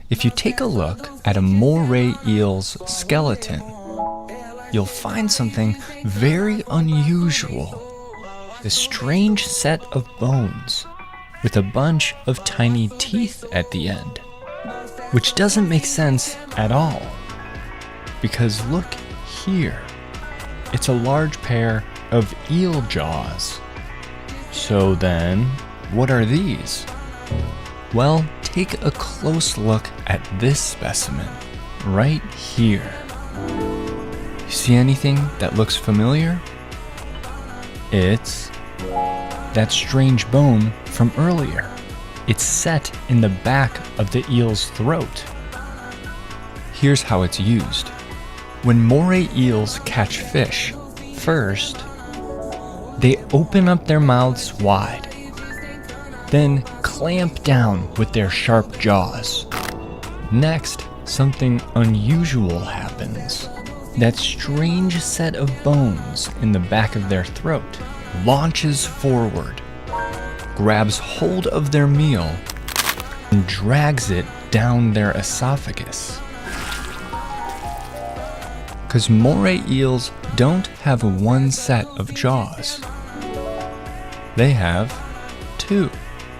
If you take a look at a Moray eel's skeleton, you'll find something very unusual. A strange set of bones with a bunch of tiny teeth at the end, which doesn't make sense at all. Because look here, it's a large pair of eel jaws. So then, what are these? Well, take a close look at this specimen right here. You see anything that looks familiar? It's that strange bone from earlier. It's set in the back of the eel's throat. Here's how it's used. When Moray eels catch fish, first, they open up their mouths wide, then clamp down with their sharp jaws. Next, something unusual happens. That strange set of bones in the back of their throat launches forward, grabs hold of their meal, and drags it down their esophagus. Because Moray eels don't have one set of jaws. They have two.